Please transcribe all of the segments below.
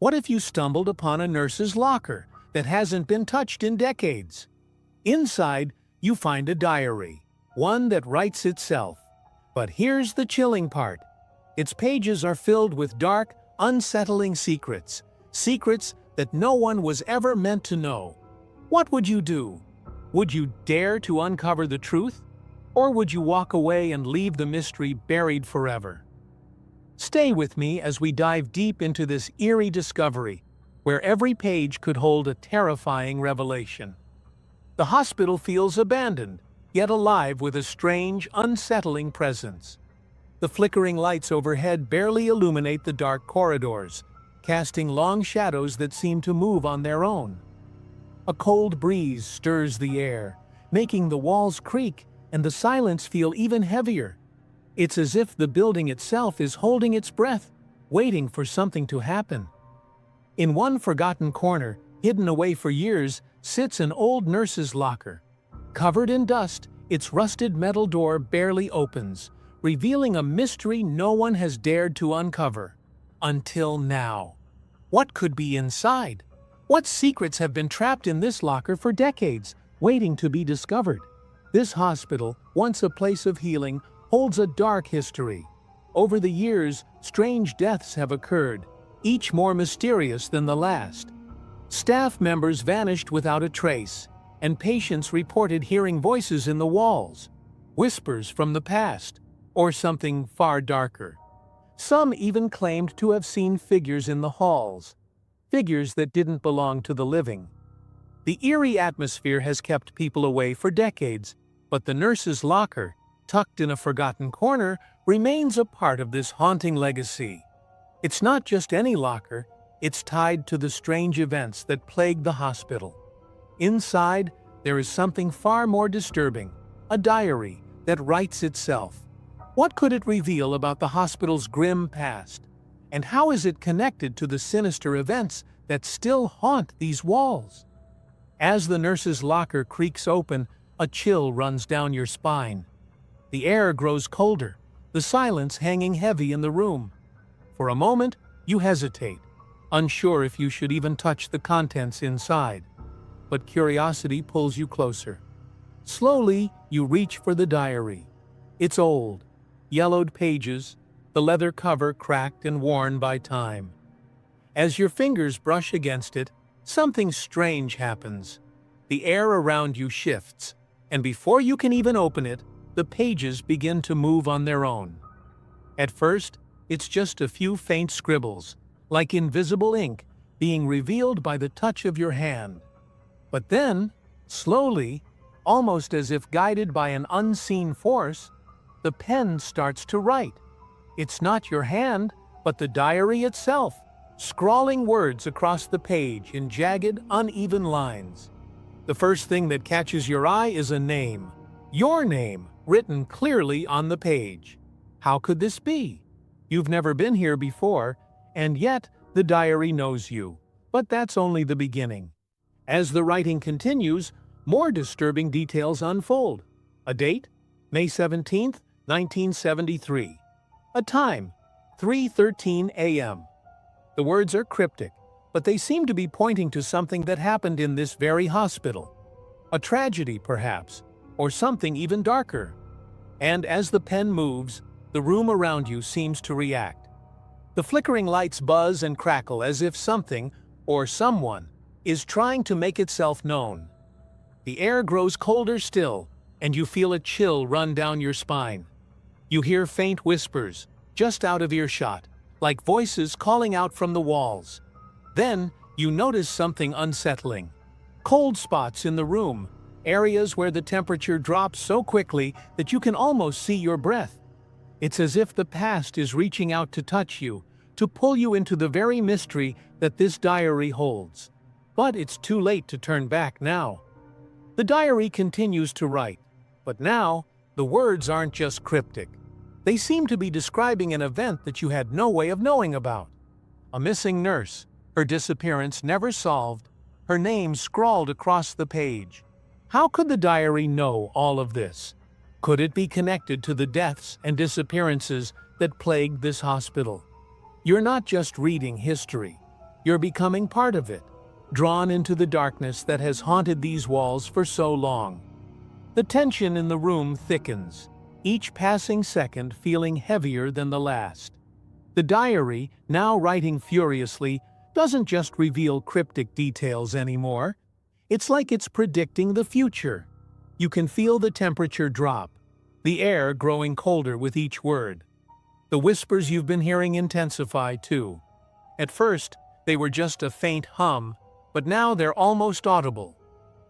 What if you stumbled upon a nurse's locker that hasn't been touched in decades? Inside, you find a diary, one that writes itself. But here's the chilling part. Its pages are filled with dark, unsettling secrets. Secrets that no one was ever meant to know. What would you do? Would you dare to uncover the truth? Or would you walk away and leave the mystery buried forever? Stay with me as we dive deep into this eerie discovery, where every page could hold a terrifying revelation. The hospital feels abandoned, yet alive with a strange, unsettling presence. The flickering lights overhead barely illuminate the dark corridors, casting long shadows that seem to move on their own. A cold breeze stirs the air, making the walls creak and the silence feel even heavier. It's as if the building itself is holding its breath, waiting for something to happen. In one forgotten corner, hidden away for years, sits an old nurse's locker. Covered in dust, its rusted metal door barely opens, revealing a mystery no one has dared to uncover. Until now. What could be inside? What secrets have been trapped in this locker for decades, waiting to be discovered? This hospital, once a place of healing, holds a dark history. Over the years, strange deaths have occurred, each more mysterious than the last. Staff members vanished without a trace, and patients reported hearing voices in the walls, whispers from the past, or something far darker. Some even claimed to have seen figures in the halls, figures that didn't belong to the living. The eerie atmosphere has kept people away for decades, but the nurse's locker, tucked in a forgotten corner, remains a part of this haunting legacy. It's not just any locker, it's tied to the strange events that plagued the hospital. Inside, there is something far more disturbing, a diary that writes itself. What could it reveal about the hospital's grim past? And how is it connected to the sinister events that still haunt these walls? As the nurse's locker creaks open, a chill runs down your spine. The air grows colder, the silence hanging heavy in the room. For a moment, you hesitate, unsure if you should even touch the contents inside. But curiosity pulls you closer. Slowly, you reach for the diary. It's old, yellowed pages, the leather cover cracked and worn by time. As your fingers brush against it, something strange happens. The air around you shifts, and before you can even open it, the pages begin to move on their own. At first, it's just a few faint scribbles, like invisible ink, being revealed by the touch of your hand. But then, slowly, almost as if guided by an unseen force, the pen starts to write. It's not your hand, but the diary itself, scrawling words across the page in jagged, uneven lines. The first thing that catches your eye is a name. Your name, written clearly on the page. How could this be? You've never been here before, and yet the diary knows you. But that's only the beginning. As the writing continues, more disturbing details unfold. A date? May 17th, 1973. A time? 3:13 a.m. The words are cryptic, but they seem to be pointing to something that happened in this very hospital. A tragedy, perhaps, or something even darker. And as the pen moves, the room around you seems to react. The flickering lights buzz and crackle as if something, or someone, is trying to make itself known. The air grows colder still, and you feel a chill run down your spine. You hear faint whispers, just out of earshot, like voices calling out from the walls. Then, you notice something unsettling. Cold spots in the room, areas where the temperature drops so quickly that you can almost see your breath. It's as if the past is reaching out to touch you, to pull you into the very mystery that this diary holds. But it's too late to turn back now. The diary continues to write, but now, the words aren't just cryptic. They seem to be describing an event that you had no way of knowing about. A missing nurse, her disappearance never solved, her name scrawled across the page. How could the diary know all of this? Could it be connected to the deaths and disappearances that plagued this hospital? You're not just reading history. You're becoming part of it, drawn into the darkness that has haunted these walls for so long. The tension in the room thickens, each passing second feeling heavier than the last. The diary, now writing furiously, doesn't just reveal cryptic details anymore. It's like it's predicting the future. You can feel the temperature drop, the air growing colder with each word. The whispers you've been hearing intensify too. At first, they were just a faint hum, but now they're almost audible,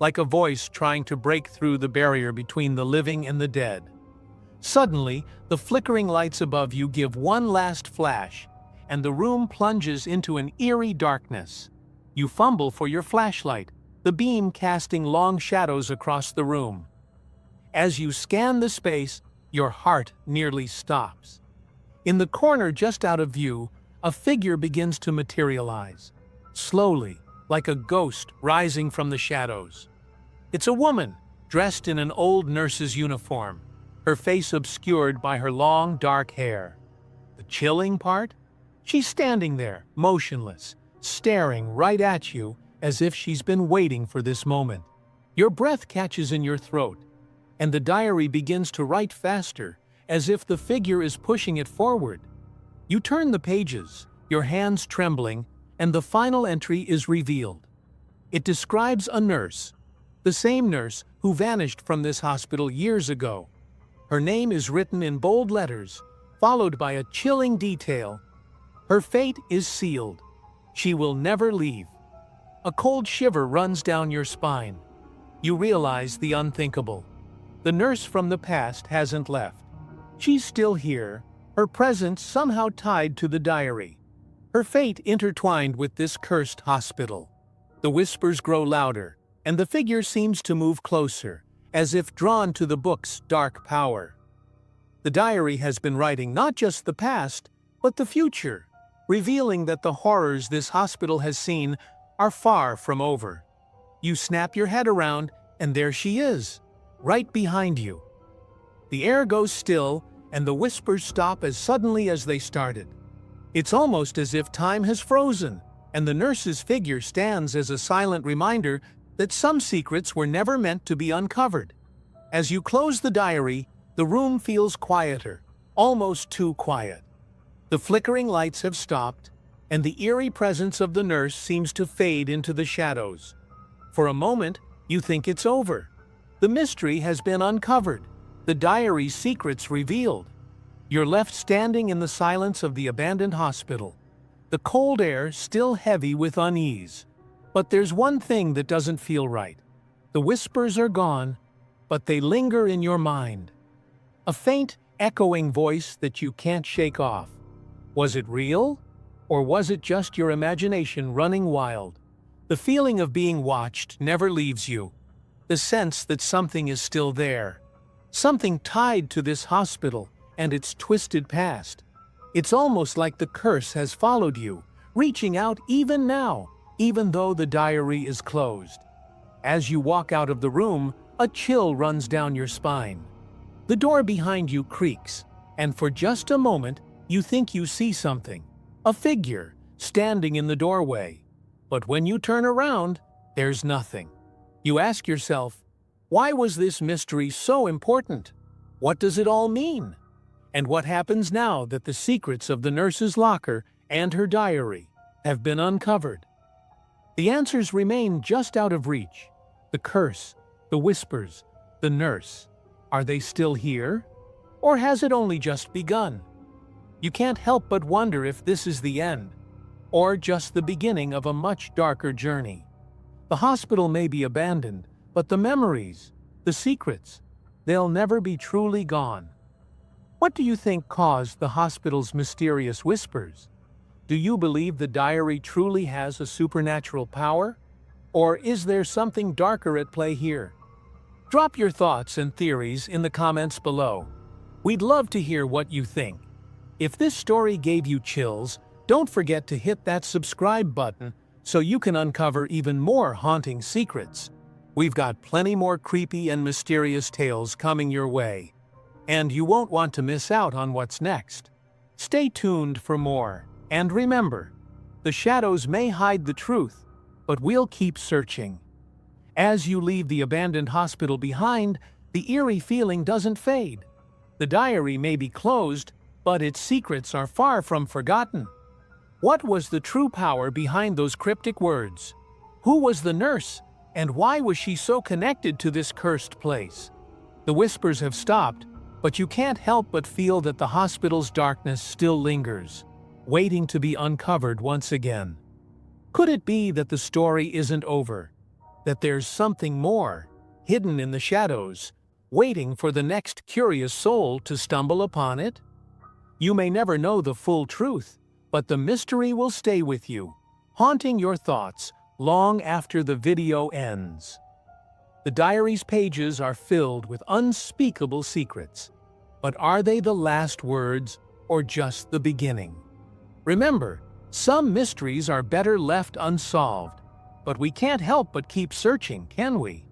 like a voice trying to break through the barrier between the living and the dead. Suddenly, the flickering lights above you give one last flash, and the room plunges into an eerie darkness. You fumble for your flashlight, the beam casting long shadows across the room. As you scan the space, your heart nearly stops. In the corner just out of view, a figure begins to materialize, slowly, like a ghost rising from the shadows. It's a woman, dressed in an old nurse's uniform, her face obscured by her long, dark hair. The chilling part? She's standing there, motionless, staring right at you as if she's been waiting for this moment. Your breath catches in your throat, and the diary begins to write faster, as if the figure is pushing it forward. You turn the pages, your hands trembling, and the final entry is revealed. It describes a nurse, the same nurse who vanished from this hospital years ago. Her name is written in bold letters, followed by a chilling detail. Her fate is sealed. She will never leave. A cold shiver runs down your spine. You realize the unthinkable. The nurse from the past hasn't left. She's still here, her presence somehow tied to the diary. Her fate intertwined with this cursed hospital. The whispers grow louder, and the figure seems to move closer, as if drawn to the book's dark power. The diary has been writing not just the past, but the future, revealing that the horrors this hospital has seen are far from over. You snap your head around, and there she is, right behind you. The air goes still, and the whispers stop as suddenly as they started. It's almost as if time has frozen, and the nurse's figure stands as a silent reminder that some secrets were never meant to be uncovered. As you close the diary, the room feels quieter, almost too quiet. The flickering lights have stopped, and the eerie presence of the nurse seems to fade into the shadows. For a moment, you think it's over. The mystery has been uncovered, the diary's secrets revealed. You're left standing in the silence of the abandoned hospital, the cold air still heavy with unease. But there's one thing that doesn't feel right. The whispers are gone, but they linger in your mind. A faint, echoing voice that you can't shake off. Was it real? Or was it just your imagination running wild? The feeling of being watched never leaves you. The sense that something is still there. Something tied to this hospital and its twisted past. It's almost like the curse has followed you, reaching out even now, even though the diary is closed. As you walk out of the room, a chill runs down your spine. The door behind you creaks, and for just a moment, you think you see something. A figure, standing in the doorway. But when you turn around, there's nothing. You ask yourself, why was this mystery so important? What does it all mean? And what happens now that the secrets of the nurse's locker and her diary have been uncovered? The answers remain just out of reach. The curse, the whispers, the nurse. Are they still here? Or has it only just begun? You can't help but wonder if this is the end, or just the beginning of a much darker journey. The hospital may be abandoned, but the memories, the secrets, they'll never be truly gone. What do you think caused the hospital's mysterious whispers? Do you believe the diary truly has a supernatural power? Or is there something darker at play here? Drop your thoughts and theories in the comments below. We'd love to hear what you think. If this story gave you chills, don't forget to hit that subscribe button so you can uncover even more haunting secrets. We've got plenty more creepy and mysterious tales coming your way, and you won't want to miss out on what's next. Stay tuned for more, and remember, The shadows may hide the truth, but we'll keep searching. As you leave the abandoned hospital behind, the eerie feeling doesn't fade. The diary may be closed, but its secrets are far from forgotten. What was the true power behind those cryptic words? Who was the nurse, and why was she so connected to this cursed place? The whispers have stopped, but you can't help but feel that the hospital's darkness still lingers, waiting to be uncovered once again. Could it be that the story isn't over? That there's something more, hidden in the shadows, waiting for the next curious soul to stumble upon it? You may never know the full truth, but the mystery will stay with you, haunting your thoughts long after the video ends. The diary's pages are filled with unspeakable secrets. But are they the last words or just the beginning? Remember, some mysteries are better left unsolved, but we can't help but keep searching, can we?